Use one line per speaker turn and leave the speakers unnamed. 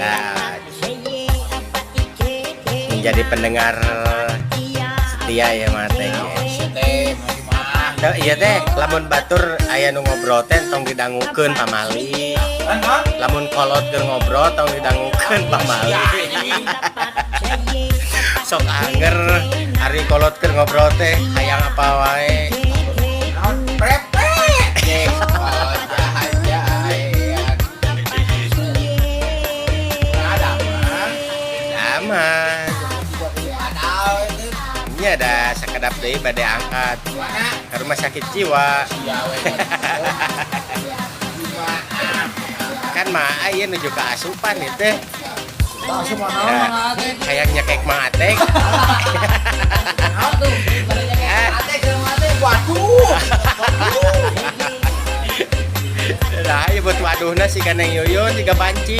Nah, menjadi pendengar setia ya mate. Iya teh, lamun batur aya nu ngobrol teh tong didangukeun pamali. Lamun kolot keur ngobrol tong didangukeun pamali. Sok anger ari kolot keur ngobrol teh hayang apa wae. Aman. Ini ada sakedap deui bade angkat ke rumah sakit jiwa. Kan mah aya nuju ka asupan ieu teh. Hayang nyekek mah atek.
Waduh.
Nah, ieu buat waduhna si Kaneng Yuyun siga banci.